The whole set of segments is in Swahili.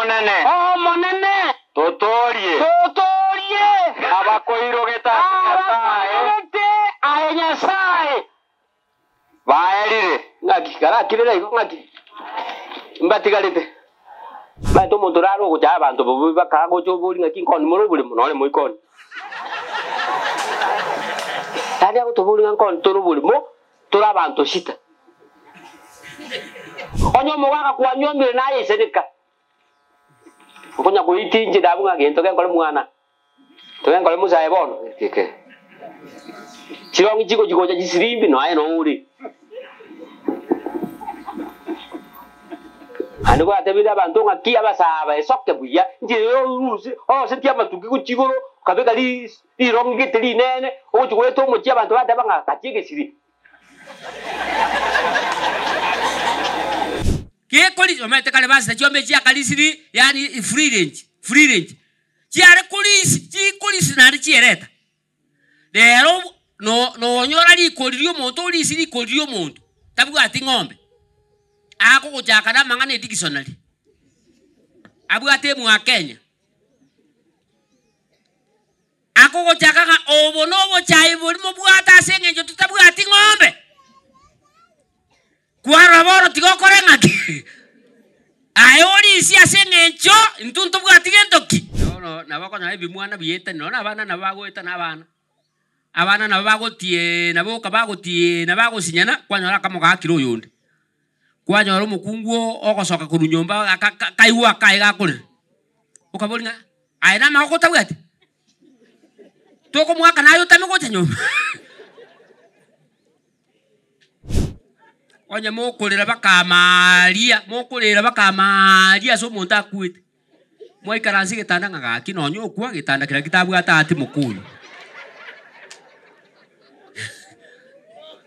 monene. Oh monene. Totorie. Abakoiro geta. Aya sai. Baerire. Ngaki kara kirira iko ngaki. Mbatigalite. Bantu muduraro kuja abantu bobu bakago jobuli ngaki nkoni muri buli munole muikoni. Tani ako tobuli nkoni toro buli mo tora abantu shita. Onyo mwaka kwa nyombe naye sedeka. Konya kuiti nje dabu ngagento kenkole mwana. Kenkole musaye bono. Kike. Chirong jiko ja jisirimbi no aye no uri. Anu ko atebida abantu ngaki abasaba esokke buya. Nje yo rusi. Oh sentia matuki ku chigoro kabega li rongi teli nene. O chigoro to mo chi abantu badaba ngakachike siri. Kekoli omete kale basi chombe chia kalisiri yani free range chiare kulisi nari chiereta lero no nyora li kolirio monto lisiri kolirio monto tabu ati ngombe ako kuchaka na mangane dictionary abu ate mu Kenya ako kuchaka ka obonobo chai bolimo buata sengenjo tutabu ati ngombe Kuara boro tigo korengaki. Ayori isi asengencho ntuntu bwatigentoki. No nabako na ebi mwana biyeta no nabana nabago eta nabana. Abana nabago tie nabo kabago tie nabago sinyana kwanyora kamo kakiro yonde. Kwanyora mukunguo okosoka kurunyomba kaiwa kaiga kule. Ukabolinga aina mako tabwate. Toko mwaka nayo tamego tenyomba. Onya mokolera bakamaria so monta kwete moi karansi gitanda ngagaki no nyokwa gitanda kira kitabu atati mukuyu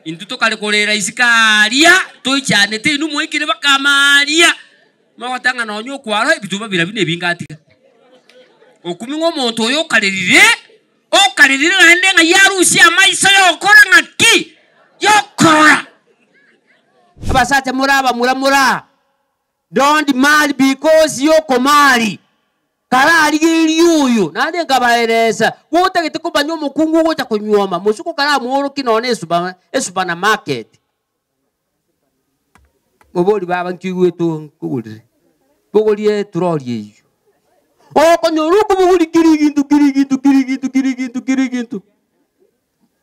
Intuto kale kolera isikaria toichane te nu moi kire bakamaria mawatanga no nyokwa ro bituma birabine bingatika okumi ngo monto yo kalirire ngande nga yarusi amaisa yo kora ngaki yokora Abasate mura. Don't marry because you komari. Karari yuyu. Nade ngabahereza. Wote gitiko banyo mukungu wote kunyoma. Musuko kara muoro kinone esuba na market. Moboli baba nkiwe to kugulire. Bogoliye turoliye iyo. O konyoruko bogoli kirigintu.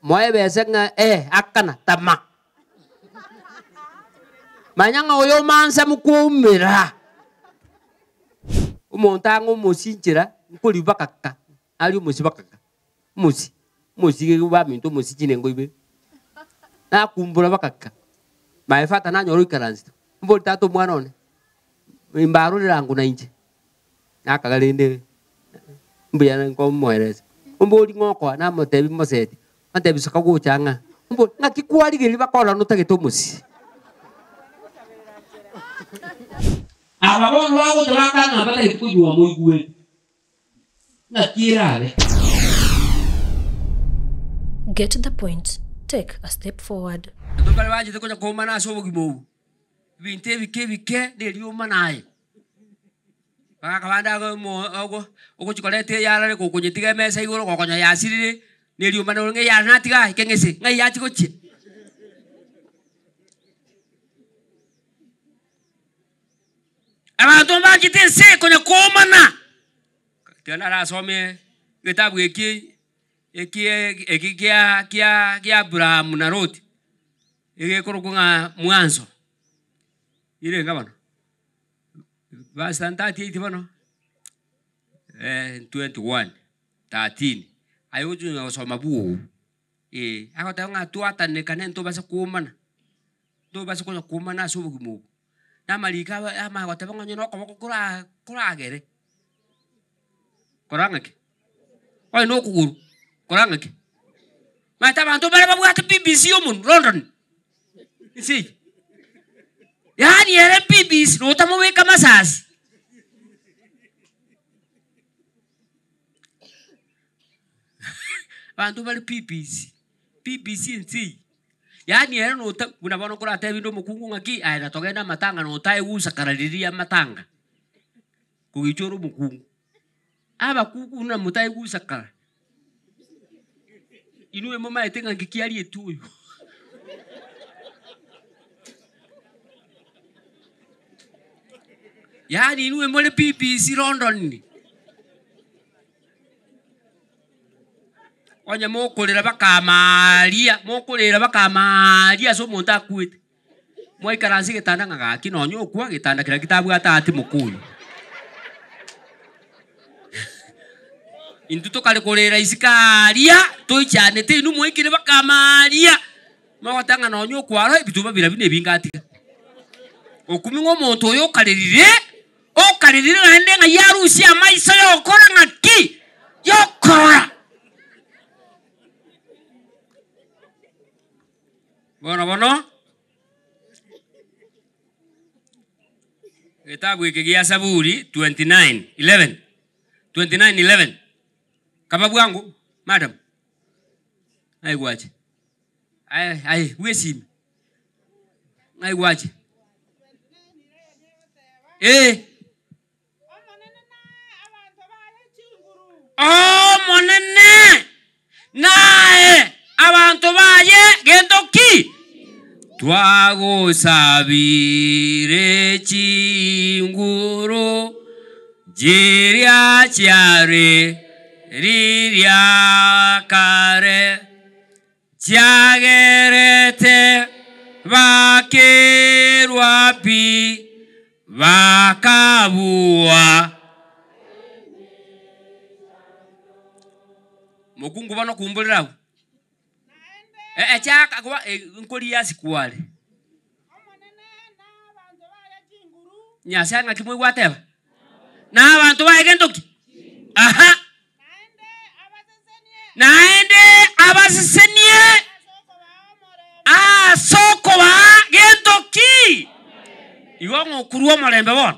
Moye besenga akana tama. Manyanga oyo mansa mukumira. Umontango musinjira nkoli bakaka. Ali musi bakaka. Musi ba minto musi chinengo ibe. Na kumbura bakaka. Maefata na nyoro ikaranzi. Mboli tato mwana one. Imbaru langu na inje. Nakagalende. Mbiyana nko mwereza. Mboli ngoko na motebi moseti. Antebi sakago changa. Mboli ngakikuali geli bakola nutageto musi. Ababon wago tulaka na bata ipujua muigwe. Na kirale. Get to the point. Take a step forward. Tokale waje tekonya koma na sobo gibo. Binte bike deliyo manaye. Bakabanda go mo ogo chikolete yala ko kunyitige mesa igoro ko konya yasirire neliyo manoro nge ya natiga kengese ngai yati ko chi. Abantu bakite se konya komana. Tena rasome kitabu kia Abraham na Lot. Korokunga Mwanzo. Ile ngabano. Verse 38 bano. 21 13. Ayoju ngosoma buo. Ako tayo nga tuatan ne kanen to basa kumana. To basa konya kumana so bugimu. Na malika ama ko tayo ngonyo ko kura gere. Korangake. Oy no kuguru. Korangake. Mata bantu bale babu ata BBC yomun London. Isi. Yani ere BBC no tamo we kama sas. Bantu bale BBC nsi. Yani ere no ta unabona kula ata bindo mukungu ngaki ai natogenda matanga no tai usa karadiria matanga. kugichoro mukungu aba kuku na mutai gusakara inue mama etenga ngikiali etuyo yani inue mole pipi si London ni onya mokolera bakamaria so monta kwete moi karansi gitanda ngagaki no nyokwa gitanda kira kitabu atati mukuyu intuto kale kolera isikaria toichanete inu moikire bakamaria mawatanga no nyokwa ro bituma birabine bingatika okumi ngo muntu oyo kalirire ngende nga yarusi amaisa yokora ngaki yokora bono kitabu hiki kia Zaburi 29:11 kababu yangu madam ai gwaje ai wesi ai gwaje monene nae abantu baye gendoki twago sabire chinguru jiria chiare riria kare chiagerete bakirwapi bakabua mukungu bano kumbulirawo chaka kwa nkoli yasikwale nyasanga kimwe gwateba na abantu baegendoki aha naende abasesenie soko ba gendoki iwo ngokurwa malembe bon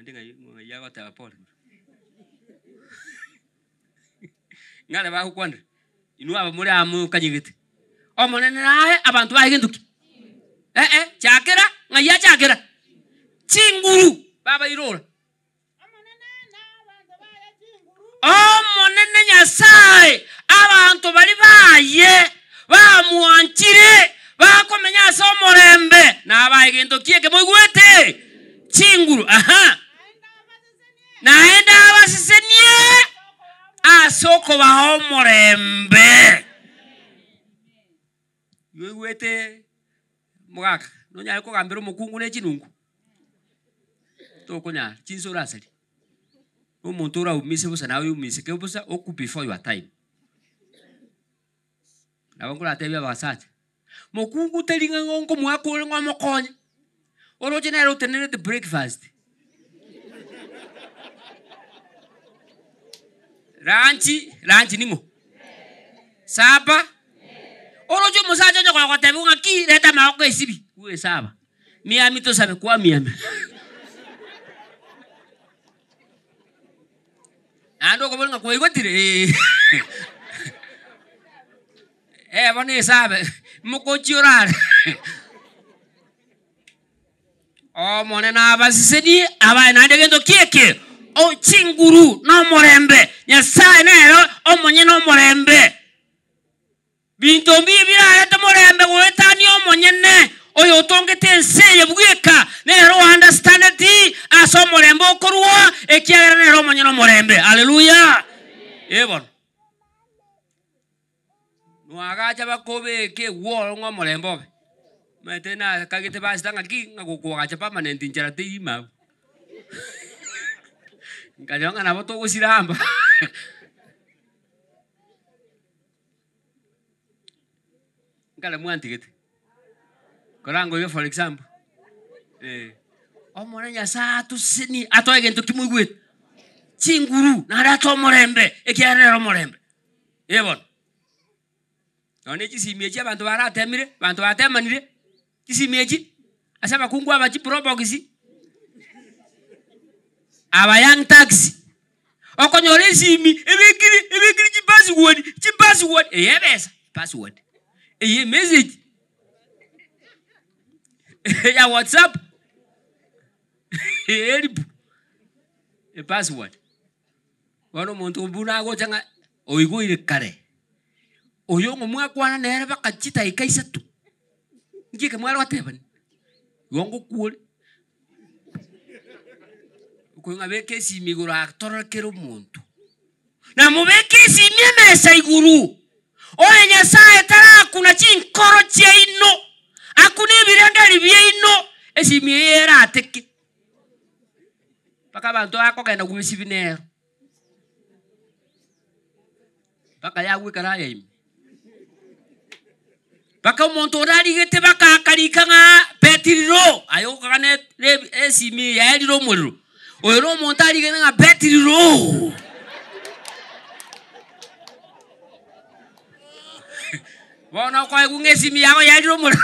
ndinga yago ta pole ngale ba kukwanda inu aba muri amu kanyigite omonene nae abantu baegendoki chakera ngaya chakera chinguru baba irora omonene nyasaye abantu bali baye bamuanchire bakomenya so morembe na baegendoki ke moigwete chinguru aha naenda abasesenie asoko ba morembe yewete mugaka no nya ko gambiro mukungu ne chinungu to konya chinsora asali umuntu ura umise busa nawe umise ke busa oku before your time nabangula tebya basacha mukungu telinga ngongo mwako ngomokonya oroje na ro tenere the breakfast ranchi ningo saba orojo musacha nyoko kwa tebu ngaki leta maoko esibi uwe saba miami to sabe kwa miami ando ko bolnga ko igotire bone sabe moko chiorare mone na basisedi aba na ndegendo kieke o chinguru no morembe nyasaye nero omonye no morembe binto bibira eta morembe wetani omonye ne oyo tongete nseye bweka nero understand it aso morembe okorwa ekiagera nero omonye no morembe haleluya ebon nwagacha bakobe ke wo ngo morembe metena kagite basitanga ki ngakukwacha permanent njara teima ngajonga nabo to gusiramba ngala mwantigete korango yo for example omona nyasatu sini atoegento kimugwet chinguru na dato morembe ekiarero morembe ebon one chisimiechi abantu baratemire abantu batemanire chisimiechi asaba kungu abachi probogisi aba young taxi okonyore simi ebekiri chi password eyebesa password eye message ya WhatsApp help password wano muntu mbuna go changa oiguire kare oyo ngomwa kwana nere bakachita ikaisatu ngike mwara watebani wongo kuole kuinga beke simiguru aktorokero muntu na mubeke simye mesa iguru oye Nyasaye tara kuna chinkoro cheino akune birangari byeino esimye era ateke paka bantu akogenda kubisibinero paka yagwe karaya imi paka umuntu orarigete baka akarikanga betiriro ayo kagane esimye yariro muriro oyo no muntu arigene nga betiriro bona kwa kungesimi yago yariro muriro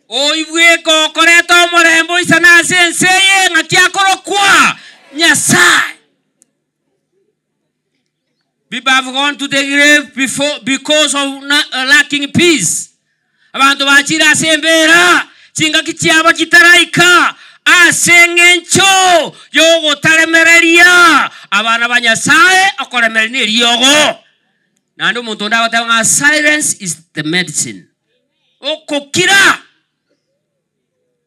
oibwe ko koreto morembo isana senseye ngatiakoro kwa Nyasaye. People have gone to the grave because of lacking peace. Abantu bachira sembera chinga kichiaba kitaraika asengencho yogo taremereria abana ba Nyasaye akoremerni yogo nando muntu ndabatanga silence is the medicine okokira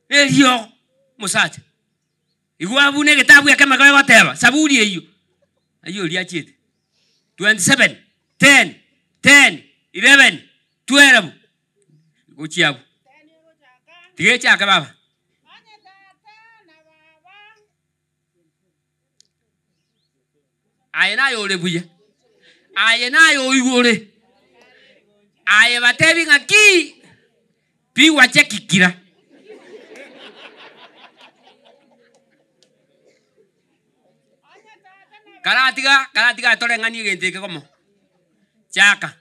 elio musacha igwabune kitabu yake makawe wateba saburi eyo ayo liachite 27 10 10 11 12 uchiabu tigecha baba ayena yo lebuya ayena yo igore aye batebi ngaki bi wache kikira karatiga tore ngani gente komo chaka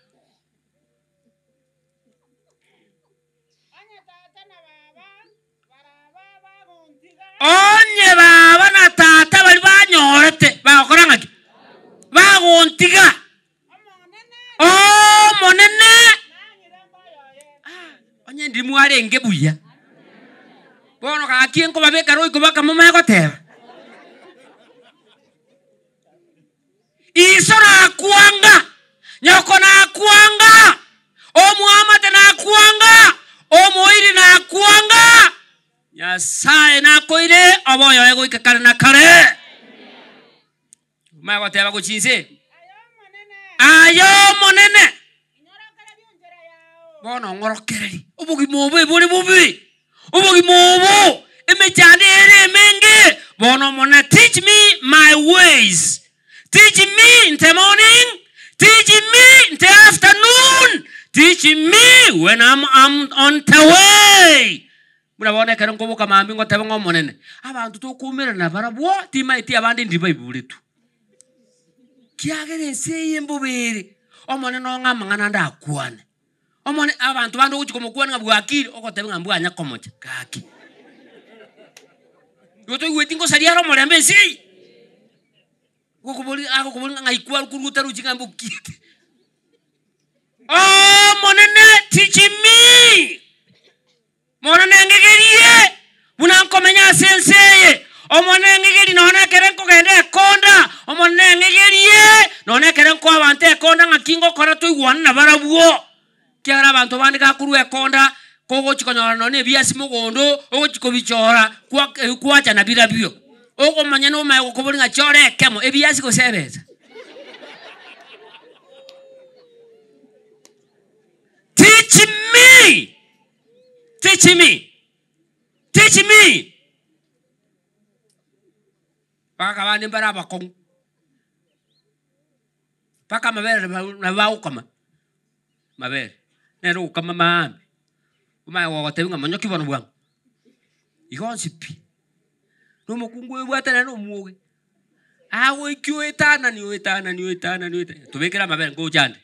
onye baba na tata bali banyorete bakora ngaki bagontiga monene onye ndimu arenge buya bono kakienko babeka roiko baka mama goteba isora kuanga nyoko na kuanga omuamate na kuanga omoiri na kuanga Nyasaye na koire aboyo ego ikakare na kare mago teba kuchinse ayo monene bono ngorokereri ubugi mobe buri bubi ubugi mobo emechane ere menge bono mona teach me my ways. Teach me in the morning. Teach me in the afternoon. Teach me when I'm on the way. Muna bone kero ngoboka mambi ngoteba ngomonene. Abantu to kumira na barabwo tima iti abandi ndiba ibulitu. Kiagere seye mbobere. Omone no ngamangana ndakwane. Omone abantu bando uchikomokwana ngabwakiri okotebe ngambwanya komocha kaki. Yoto wetingo sariaro morembe sei. Aku kubuli ngaikual kuruta rucing ambukit. Oh, monene teach me. Monene ngegeriye. Buna komenya senseye. O monene ngegeri nona kerenko kende konda. O monene ngegeriye. Nona kerenko avante konda ngakingo kora tu iguana barabuo. Kiara bantu bandi kakuru konda. Kogo chikonyora none biasi mugondo. Ogo chikobichora. Kuacha na birabio. Oko manyano mayo kubulinga chore kemo ebiasi ko sebeza teach me paka bandi baraba kong paka mabere na bau kama mabere nero kama maambi umayo woteunga manyoki bono bwang igonsipi no kungwe bwatana no muwe awo ikyo etana ni etana tubekera mabere ngo jande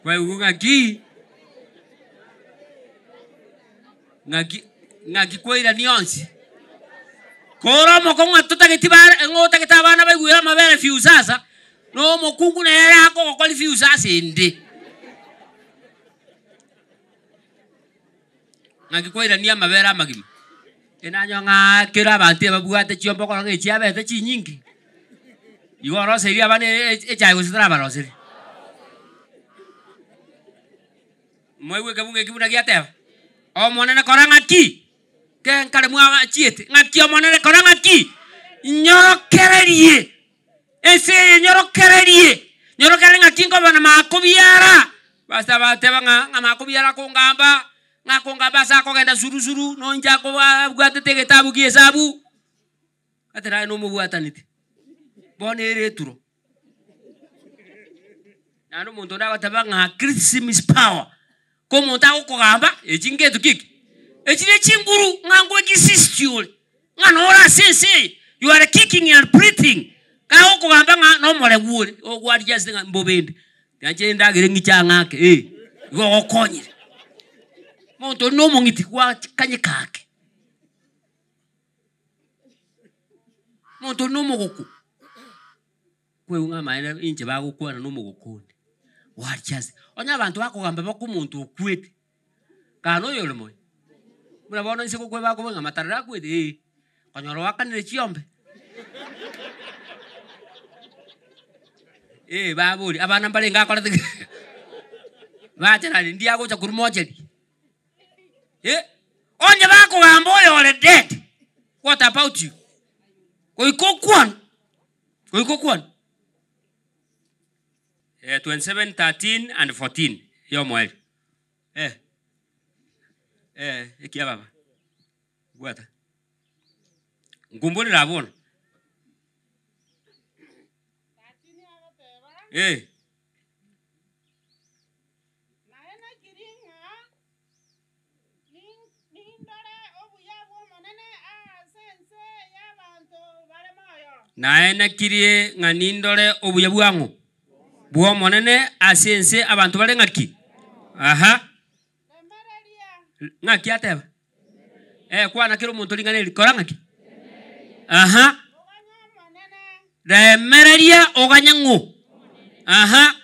Kwa ngaki kwira nionsi. Kora mokonga tutakitibara ngota kitabana baigwira mabere fiu sasa. No mokungu na yara hako kwa fiu sasa inde. Ngaki kwira ni amabere amagima. Enanyo ngakira bantu babuate chiombo ko ngi chiabete chi nyingi. Igoro seri abane echai gusitra baroseri. Mwewe kabunge kibuna giateva. O monene koranga ki. Ken kale mwa chiete. Ngaki o monene koranga ki. Nyorokererie. Ese nyorokererie. Nyorokererie ngaki ngo bana makobiara. Basta bateba nga makobiara ko ngamba. Ngako ngamba sa ko genda zuru no nja ko bwate tege tabu ki hesabu. Atera no mu bwataniti. Bone retro. Nano muntu ndabateba nga Christmas power. Como ta ko gamba ejinge tukiki ejine chinguru ngangwe kisistule nganora sense you are kicking and breathing ka ko gamba nga no mole wule o gwadi just nga mbobende yaje ndagire ngichangake go okonyire muntu no mungiti kwa kanye kake muntu no mugoku kwe unga maana inje bagukwana no mugokundi what just onya abantu bakugamba bakumuntu okwete kano yolo moy mura bona nse ko kweba ko ngamatara kwete konyoro wakanire chiombe babuli abana mbale ngakora bacha nali ndia go cha kurumojeri onya bakugamba oyo dead. What about you? Koikokwan 27, 13 and 14. Yo mweli. Ikia baba. Guata. Ngumbuni rabona. Naena kirie nganindole obuya bwangu. Buo monene asense abantu bale ngaki. Aha. Ngaki ateba. Kwa na kiro muntu linganeli korangaki. Aha. Remereria oganyangu. Aha.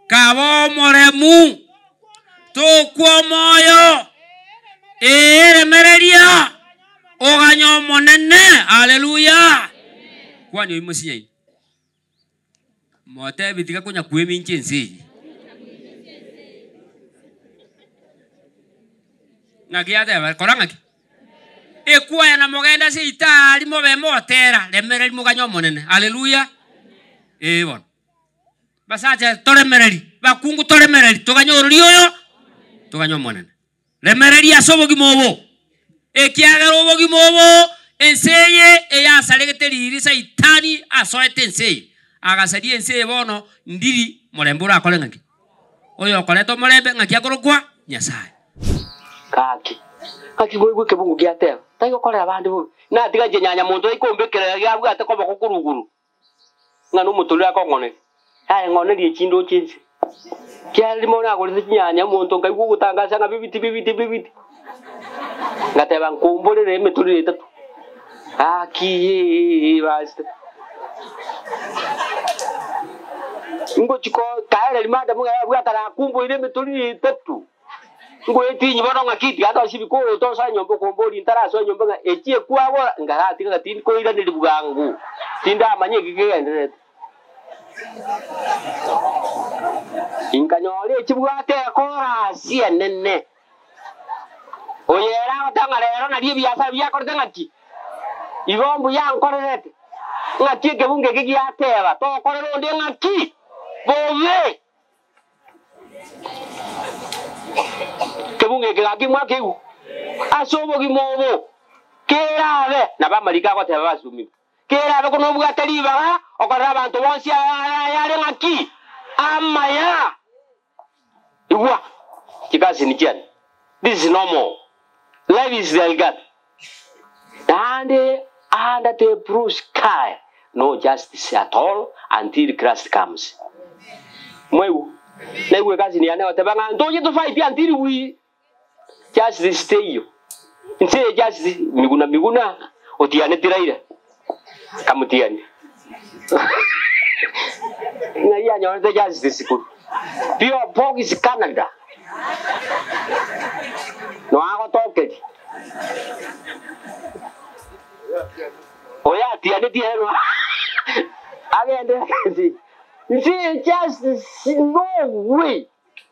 Kabo moremu. Tokwo moyo. Remereria oganyo monene. Haleluya. Kwa ni musinyai. Mote bitika kunya kuemi nchensi. Ngaki ateba korangaki. Ekuwa ya namogenda si itali mobe motera lemereri muganyo monene. Haleluya. Bon. Basacha tolemereri. Bakungu tolemereri. Tuganyo rioyo. Tuganyo monene. Lemereri asobo gimobo. Ekiagero obo gimobo. Enseye eya salegete lirisa itani asoete enseye. Agasadi enseye bono ndiri molembura akole ngaki. Oyo akoleto molembe ngaki akorokwa Nyasaye. Kaki gwe kebungu giatera. Tayo kole abandi bo. Na tiga je nyanya muntu ikombekera yabu ate koba kokuruguru. Ngano mutulu akongone. Haye ngone li chindo chinzi. Kyali mona akole nyanya muntu ngai gugutangaza nga bibiti. Ngateba nkumbole metulu etatu. Aki basta. Ngo chiko kaele limada munga bwata la kumbo ile metuli etatu. Ngo etinyi bono ngakiti ata sibiko to sa nyombo komboli ntara so nyombo nga echie kwa bora ngarati ngati ko ila ndi bugangu. Tinda amanye gigende. Inkanyole chibwate akora sienene. Oyera otanga lero na die biasa bya korte ngaki. Igombu yankorete. Ngaki kebunge gigiateba to korero ndi ngaki. Boye. Kebunge ngaki mwakeu. Asobo gimobo. Kerabe na bamalika ko teba basumi. Kerabe kono bwateliba okora abantu bonsi yale ngaki. Amaya. Iwa. Kikazi ni kiani. This is normal. Life is like that. And under the blue sky, no justice at all until Christ comes. Mwewu, na iwe kazi ni ane watebanga ndoje to fight until we just stay you nse just miguna otiane tiraira kamutiani ngaya nyone just sikuru pio box Canada no hago toke oya tiane tiano agende see, just no way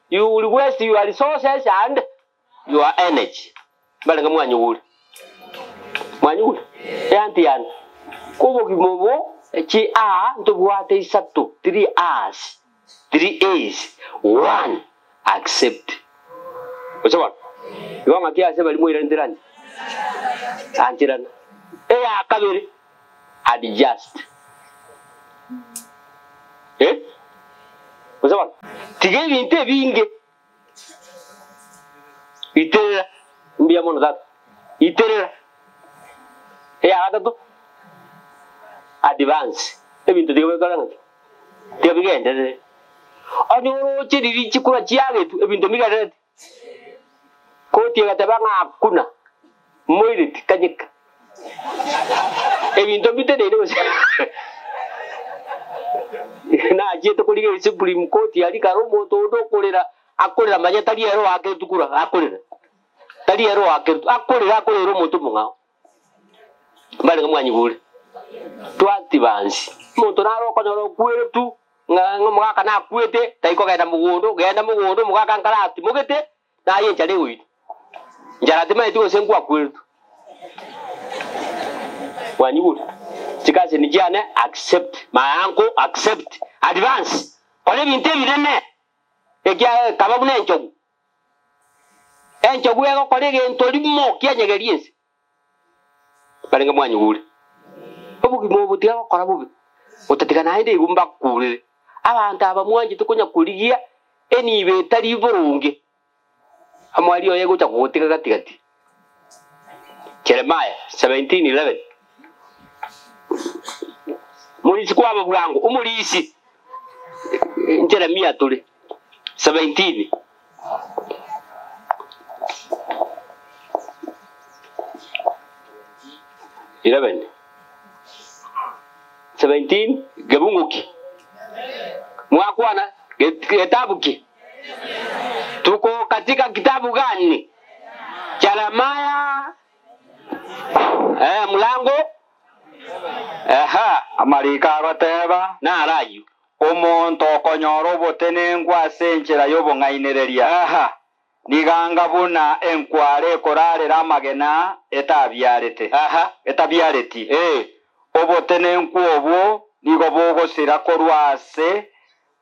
you will waste your resources and your energy. Balanga mwanyuli. Yantian. Kubo kimobo chi a ntobwate isatu 3 hours. 3 A's. 1 accept. Usawa. Yonga kia sema limu irandirani. Antirana. Eya kabiri adjust. Usawa. Tige binte binge. Itera mbia mono that. Itera. Ada tu. Advance. Ebinte tige bekalanga. Tige bigende. Anyoro chiri chikura chiage tu ebinte migade. Ko tige tabanga akuna. Moirit kanyika. Ebinte bite de no. Na jeto kulige Supreme Court yali karomo todo kolera akolera manya tali ero ake tukura akolera tali ero ake akolera moto munga mbale ngamwanyi gule twati bansi moto naro konyoro kwere tu ngamuga kana kwete taiko genda mugondo muga kankarati mugete na ye chale uyi njarati mai tu sengu akwere tu wanyi gule chikaze ni jane accept my uncle accept advance kole binte birene ekia kaba bune enchogu ego kole gento limo kianyegeriense balenga mwanyugule obugi mobutia gukora bubi utatikana inde igumba kurire abantu abamwanje tukunya kurigia eni betari burunge amwali oye gucha gutika gatigati Jeremiah 17:11 Mulisi kwa babulango umulisi Jeremiah tuli 17 11 17 gabunguki mwakwana kitabu ki tuko katika kitabu gani Jeremiah mlango amarika bateba na arayu omonto okonyoro botene ngwase enchera yobong'ainereria niganga buna enkware korarera amagena etabyareti obotene nkwobo nigo bogosira korwase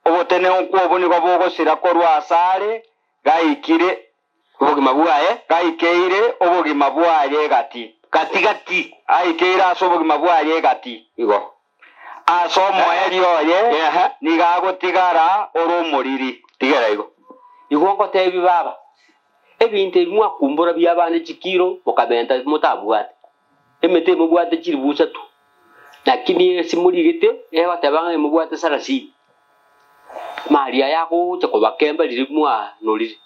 obotene nkwobo nigo bogosira korwasare gaikire obogima bwaye gaikeire obogima bwaye gati aikeire asobogima bwaye gati igo asomo erioye nigagotigara orumuriri tigera igo ngo tebi baba ebinte bimwa kumbura byabane chikiro mukabenta mutabwate emete mubwate chiribusa tu lakini simurigete watabanga mubwate sarasi Maria yako chako bakemba lirimwa noliri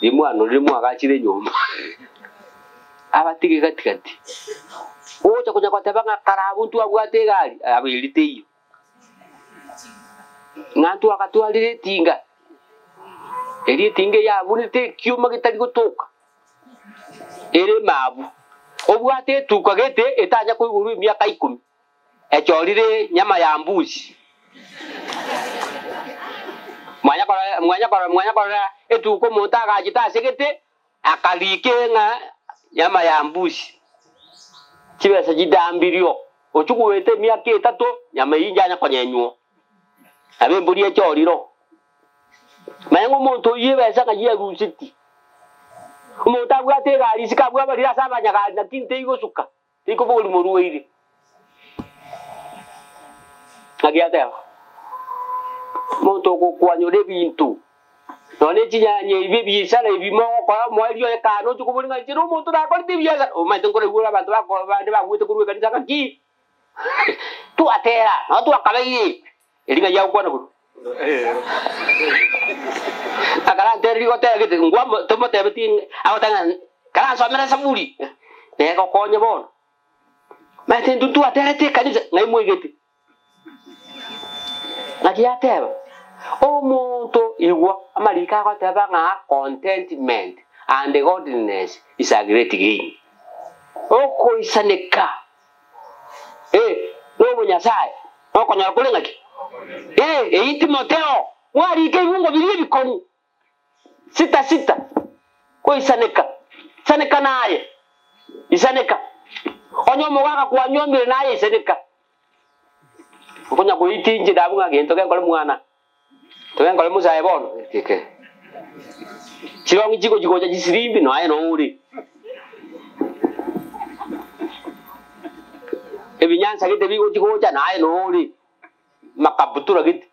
limwa gachire nyoma abatige gatigati ocha kunya kwatabanga karabuntu abwate gali abirite iyo ngantu akatwalire tinga eri tinga ya bunite kyuma gitari gutuka ere mabu obwate tukagete etanya kuiguru myaka 10 echorire nyama ya mbuzi mwanya kora etuko montaga agita segete akalike nga nyama ya mbuzi kibesa jidambirio ochukuwete myaka 3 nyama yinjanya konyenywo abe mburi echoriro mayango monto yebesa kajiya rusiti umuntu abwate gari sikabwa bari asabanya gari na tinte igosuka iko boli moruweire agiata monto ko kwanyore bintu none chinyanye ibi bisara ibimo kwa mwalio ekano tukubuli ngajiro monto nakora tibiyaga o mai tongore gura bantu bande bagwete kuruwe kanisa kaki tu atera no tu akabai elinga yao kwa naburu Akala teri ko teri gitu ngwa tomo tebe ting ako tangan kala so mera sabuli ne ko konye bon ma tin tutu atere te kanisa ngai mo igeti ngati ateba omuntu igwa amalika ko teba nga contentment and godliness is a great gain oko isaneka no munyasai oko nyakule ngaki Timoteo wari ke yungo bili bikomu sita ko isaneka naye isaneka onyomo waka kwa nyombire naye isaneka konya ko itinje dabunga gento ke kole mwana to ke kole musa ebono tike chirongi jiko ja jisirimbi no aye no uri ebinyansa gite bigo jiko ja naye no uri makabutura gite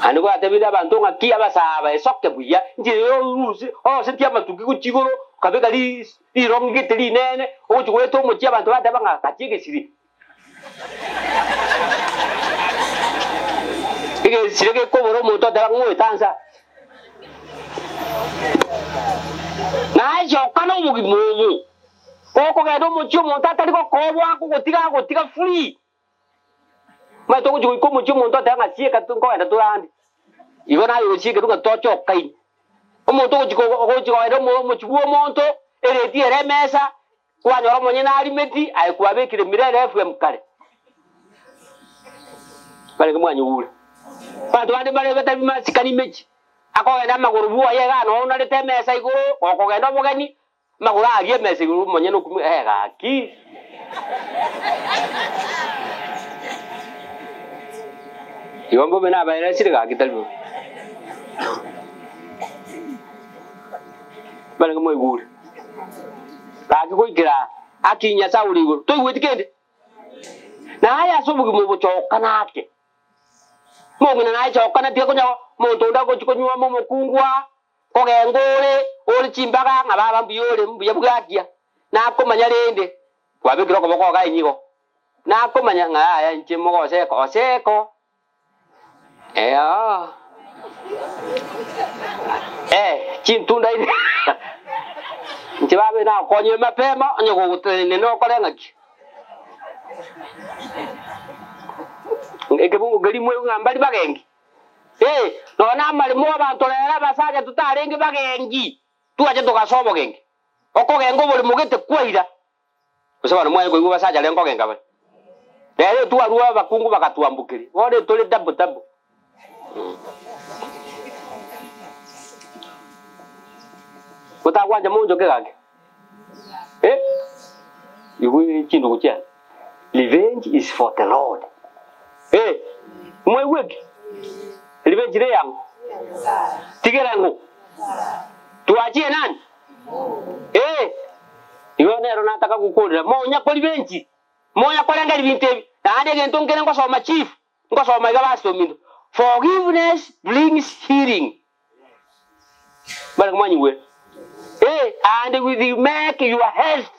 anu ko atebida bantu ngaki abasaba esokke buya njiro rusi sentia matuki ku chigoro kabeka li rongi gite li nene o jiko to mo chia bantu badaba ngakachike siri ige sirege ko boro mo to daba ngoi tansa na jo kana mo gimumu ko ga do mo chio mo tata ko bwa ko tiga free ma to ko ko mo chio mo to daba ngasie ka to ko enda to andi ibo na yo chike to to cho kai o mo to ko do mo chuo mo to ere ti ere mesa kwa nyoro mo nyina alimeti ai kwa bekire mirere FM kare bale kama nyure bantu bande bale beta bimasikani mechi akogenda maguru buwa yega no na lete mesa iguru okogenda bogeni maguru agie mesa iguru monye no kumi gaki yombo bena bayira sire gaki talbo bale kama iguru gaki ko ikira akinya sauli iguru to iwetikende na haya subugi mo bochoka nake mongina na choka na tie kunya muntu nda ko chikunywa mo mukungwa ko gengore ori chimbaga ngababa mbiyore mbuya bwakia na komanya lende kwabikiro ko boko ga inyigo na komanya ngaya nchimo ko seko chintunda ile nchibabe na konye mapema nyoko gutene no kole ngaki ekebungu gali mwe ngambali bagengi no na mali mo abantu lera basaja tutarenge bagengi tuaje tukasobo gengi oko gengo boli mugete kwaira usaba mwe ko basaja lengo genga bali lero tuarua bakungu bakatuambukiri ode tole dabu kutakwanja munjo kegage yuwe chindu kucha revenge is for the Lord mwe wegi revenge ile yangu tigerangu tuachie nani iyo nero nataka kukolera monya ko revenge monya ko lenga libintebi ande gento ngene ngo soma chief ngo soma igabasto mindo forgiveness brings healing bale mwanyi we and will make your health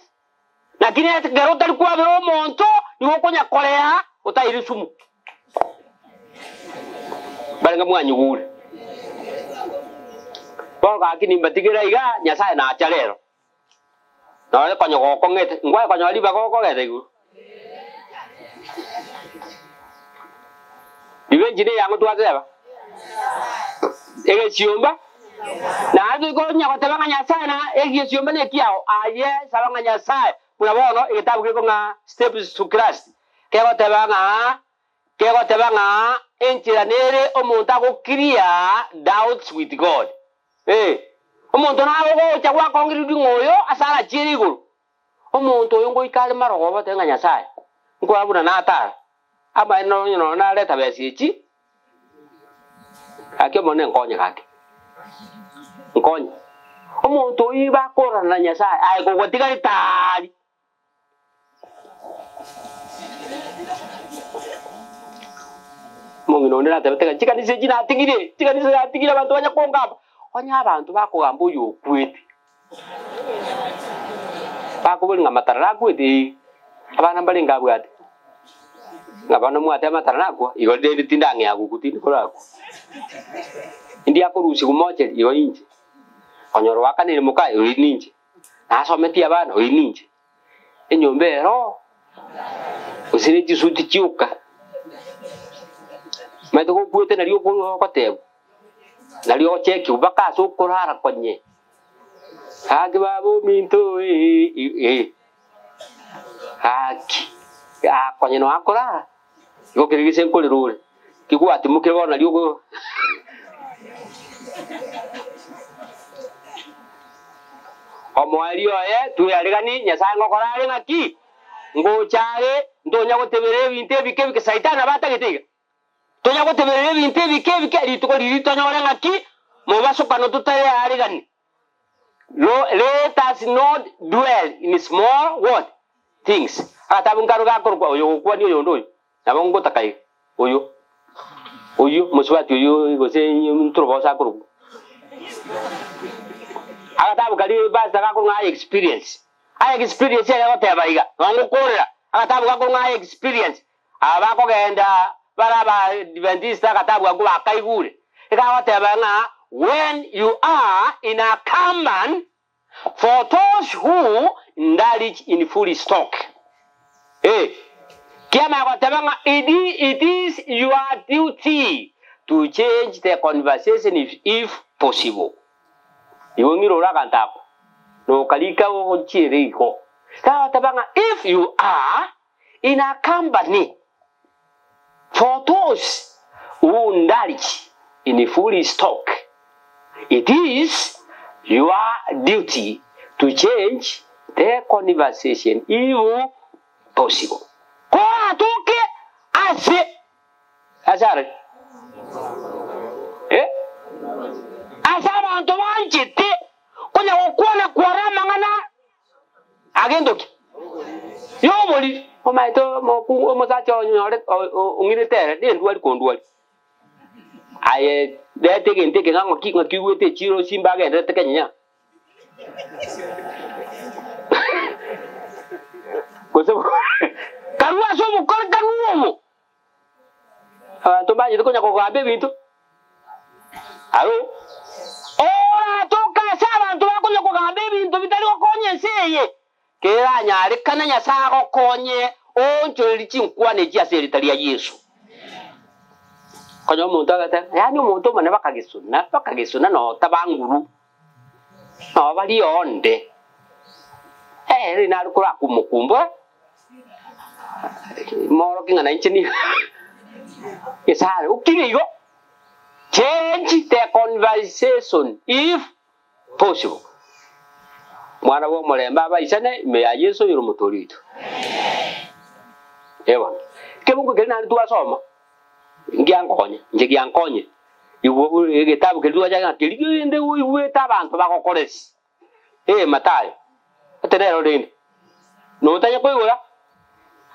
lakini garota alikuwa bero monto niwo konya kolea utairi sumu bale mwanyi ule boga akini mbatigera iga nyasaye na achalero na konyo goko ngete ngwa konyo liba goko gete igu ibenjine yango twazeba ege chiomba na adu ko nya ko tabanga nyasaye na ege chiomba ne kiao aye sabanga nyasaye kuna bono igitabu kiko nga steps to Christ kego tabanga entira nere omuntu agokiria doubts with God omuntu nago chagwa kongiri ngoyo asala chiriguru omuntu oyo ngo ikale marogo batenga nyasaye ngo abuna na atara aba no na leta besichi akyo mone nkonye kake nkonye omuntu iba korana nyasaye ai go gotiga itali mongino ndira tabetega chikanise jina atigire abantu banya kongamba onya abantu bakugamba uyu kwete bakubulinga matarara kwete abana balinga bwate ngabana mwate matara nakwa igo de tindange agukutini korako indi akurusi kumoche igo inje onyoro wakanire mukai uri ninje nasometi abana uri ninje enyombero usine jisuti chiuka maito kukwete nalio kotebo nalio cheki ubaka so korara konye agi babo minto haki konye no akora igo kirigise nkolirure kigwati mukiro nalio go omwali oye tuyarigani nyasaye ngokorare ngaki ngochare ndonya gotebere binte bike saitana batagitiga tonya gotebere binte bike rituko ririto nyore ngaki mubasukano tutare arigani let us not dwell in small what things atabungaru gakorwa oyo kwa ni oyo ndo nabongo takai oyo muswati oyo gose ntrobo sakuru agatabu kali basta gakorwa experience ya goteba iga ngokorera agatabu gakorwa experience abako genda baraba adventista agatabu gakorwa akaigure ikagoteba nga when you are in a command for those who indulge in full stock kiama goteba nga it is your duty to change the conversation if possible iwongiro ragantako no kalika o chiriko ka tabanga if you are in a company for those who indulge in full stock it is your duty to change the conversation if possible kwa tuke asare asaba antomanchite konya okwana kwarama ngana agendoki yoboli omaito moku omosacho nyore ungiritere de ndwali kondwali aye de tege ngango kiwete chiro simba gende tekenya koso karwa so mukor kanuomo to baje konya ko gabe bintu alo ora toka saba ntu bakonya ko gabe bintu bitali ko konye seye kera nyari kana nya sago konye oncho lichinkwane jia seri tali ya Yesu konyo muntu agata yani muntu mane bakagisuna no tabanguru no bali onde rina rukura kumukumbo moro kingana inchini yesare ukirigo change the conversation if possible mwana wo mulemba baisane me ya Yesu yuru mutorito ewa kebuko kelina ntuasoma ngiankonye iwo gitabu kelua janga keligende iwe tabantu bakokoresi Matayo atenero rindi no tanya koigura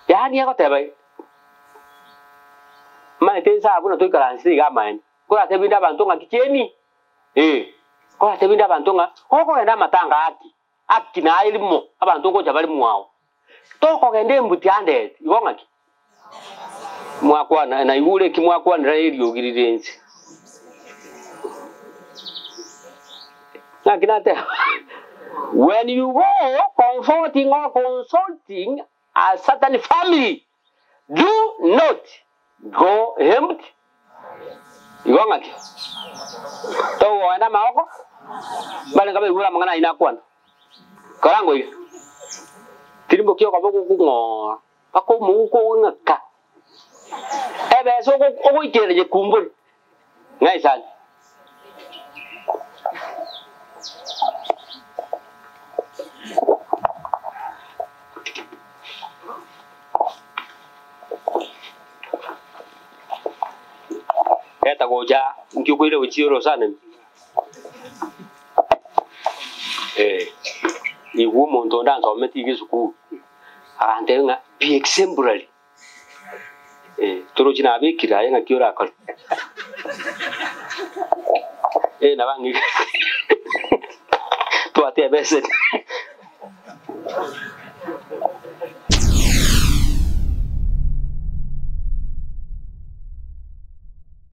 yani agoteba maite sabu na tuikaransi gamaen kora tebinda abantu ngakicheni kora tebinda abantu nga koko genda matanga aki na ilimo abantu ngo jabali muwao toko gende mbuti ande ibongaki mwakwana na igure kimwakwana radio girirenzi nakinate when you go comforting or consulting a certain family do not go empty igongaki to wana maoko bale ngabe igura mangana inakwana karango hiyo tirimbo kio kaboko kungo ako muko ngaka ebe so ko itele kumbul ngai san eta goja nkikwile uchiro sana iwu muntu ndanza ometiki suku akandenga be exemplary toro china abikira yenga kiora akol nabangi tu ate bese